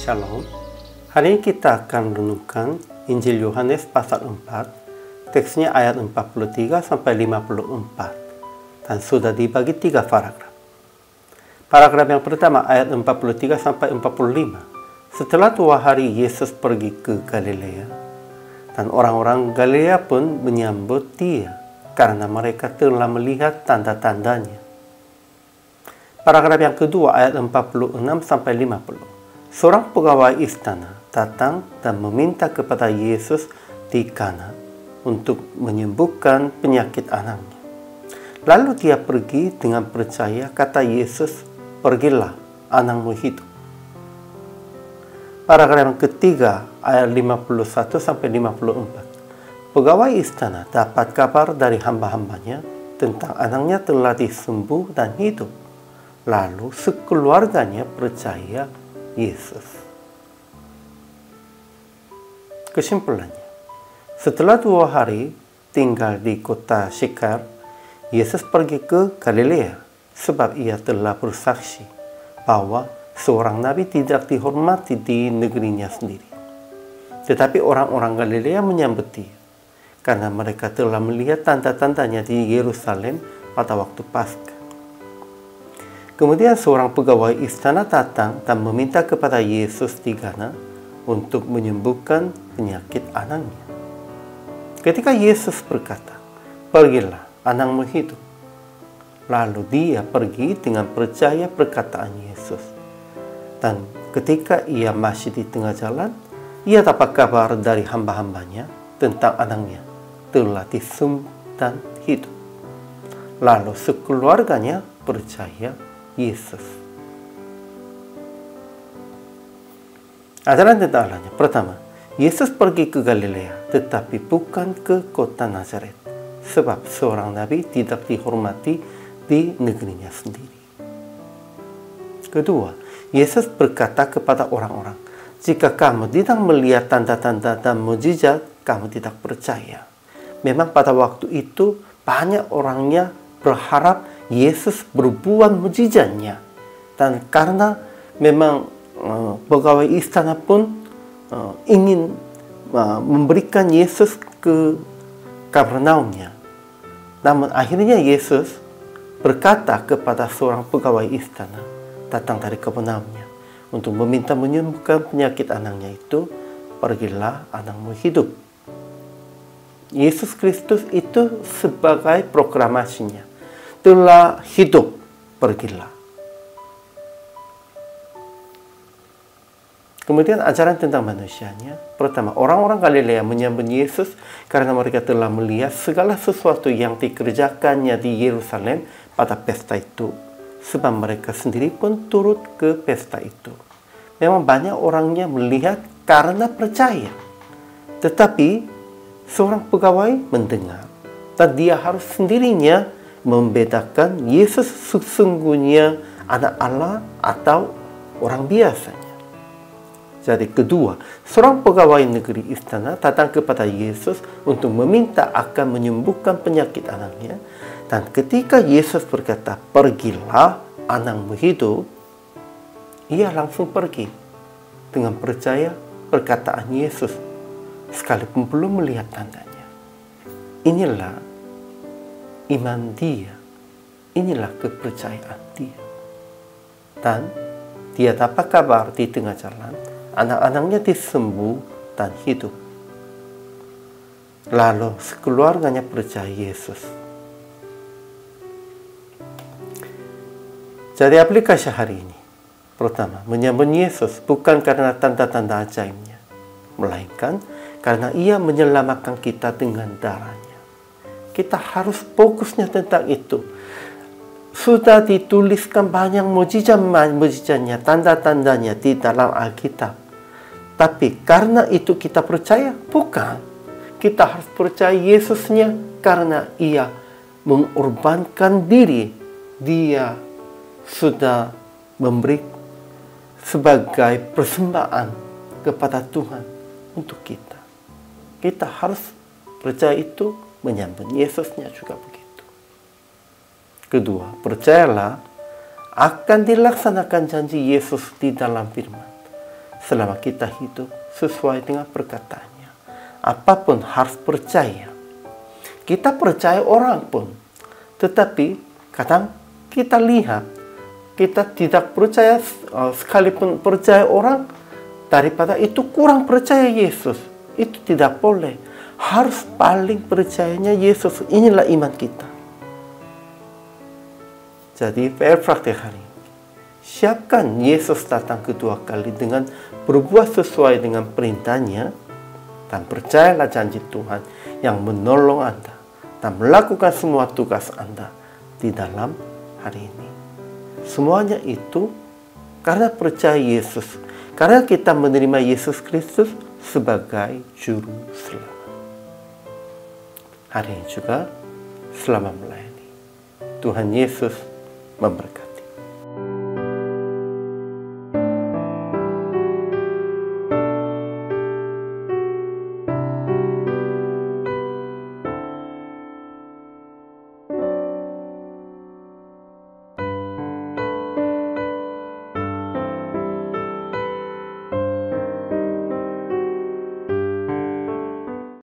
Shalom. Hari ini kita akan renungkan Injil Yohanes pasal 4, teksnya ayat 43 sampai 54, dan sudah dibagi 3 paragraf. Paragraf yang pertama ayat 43 sampai 45. Setelah 2 hari Yesus pergi ke Galilea, dan orang-orang Galilea pun menyambut dia karena mereka telah melihat tanda-tandanya. Paragraf yang kedua ayat 46 sampai 50. Seorang pegawai istana datang dan meminta kepada Yesus di Kana untuk menyembuhkan penyakit anaknya. Lalu dia pergi dengan percaya, kata Yesus, "Pergilah, anakmu hidup." Paragraf yang ketiga ayat 51 sampai 54. Pegawai istana dapat kabar dari hamba-hambanya tentang anaknya telah disembuh dan hidup. Lalu sekeluarganya percaya Yesus. Kesimpulannya, setelah 2 hari tinggal di kota Syekar, Yesus pergi ke Galilea sebab ia telah bersaksi bahwa seorang nabi tidak dihormati di negerinya sendiri. Tetapi orang-orang Galilea menyambut dia karena mereka telah melihat tanda-tandanya di Yerusalem pada waktu Paskah. Kemudian seorang pegawai istana datang dan meminta kepada Yesus di Kana untuk menyembuhkan penyakit anaknya. Ketika Yesus berkata, "Pergilah, anakmu hidup." Lalu dia pergi dengan percaya perkataan Yesus. Dan ketika ia masih di tengah jalan, ia dapat kabar dari hamba-hambanya tentang anaknya telah disembuh dan hidup. Lalu sekeluarganya percaya Yesus. Ajaran tentang Allahnya. Pertama, Yesus pergi ke Galilea tetapi bukan ke kota Nazaret, sebab seorang nabi tidak dihormati di negerinya sendiri. Kedua, Yesus berkata kepada orang-orang, "Jika kamu tidak melihat tanda-tanda dan mukjizat, kamu tidak percaya." Memang pada waktu itu banyak orangnya berharap Yesus berbuat mukjizatnya, dan karena memang pegawai istana pun ingin memberikan Yesus ke Kapernaumnya. Namun akhirnya Yesus berkata kepada seorang pegawai istana datang dari Kapernaumnya untuk meminta menyembuhkan penyakit anaknya itu, "Pergilah, anakmu hidup." Yesus Kristus itu sebagai proklamasinya, telah hidup, pergilah. Kemudian ajaran tentang manusianya. Pertama, orang-orang Galilea menyambut Yesus karena mereka telah melihat segala sesuatu yang dikerjakannya di Yerusalem pada pesta itu, sebab mereka sendiri pun turut ke pesta itu. Memang banyak orangnya melihat karena percaya, tetapi seorang pegawai mendengar dan dia harus sendirinya membedakan Yesus sesungguhnya anak Allah atau orang biasanya. Jadi kedua, seorang pegawai negeri istana datang kepada Yesus untuk meminta akan menyembuhkan penyakit anaknya, dan ketika Yesus berkata, "Pergilah, anakmu hidup," ia langsung pergi dengan percaya perkataan Yesus sekalipun belum melihat tandanya. Inilah iman dia, inilah kepercayaan dia. Dan dia dapat kabar di tengah jalan, anak-anaknya disembuh dan hidup. Lalu sekeluarganya percaya Yesus. Jadi aplikasi hari ini. Pertama, menyambut Yesus bukan karena tanda-tanda ajaibnya, melainkan karena ia menyelamatkan kita dengan darahnya. Kita harus fokusnya tentang itu. Sudah dituliskan banyak mukjizat-mukjizatnya, tanda-tandanya di dalam Alkitab. Tapi karena itu kita percaya? Bukan. Kita harus percaya Yesusnya karena ia mengorbankan diri. Dia sudah memberi sebagai persembahan kepada Tuhan untuk kita. Kita harus percaya itu. Menyambut Yesusnya juga begitu. Kedua, percayalah akan dilaksanakan janji Yesus di dalam firman. selama kita hidup sesuai dengan perkataannya. Apapun harus percaya. Kita percaya orang pun, tetapi kadang kita lihat, kita tidak percaya, sekalipun percaya orang, daripada itu kurang percaya Yesus. Itu tidak boleh. Harus paling percayanya Yesus. Inilah iman kita. Jadi PR praktek hari ini. Siapkan Yesus datang kedua kali dengan berbuat sesuai dengan perintahnya, dan percayalah janji Tuhan yang menolong Anda dan melakukan semua tugas Anda di dalam hari ini. Semuanya itu karena percaya Yesus, karena kita menerima Yesus Kristus sebagai Juru Selamat. Hari ini juga selamat melayani. Tuhan Yesus memberkati.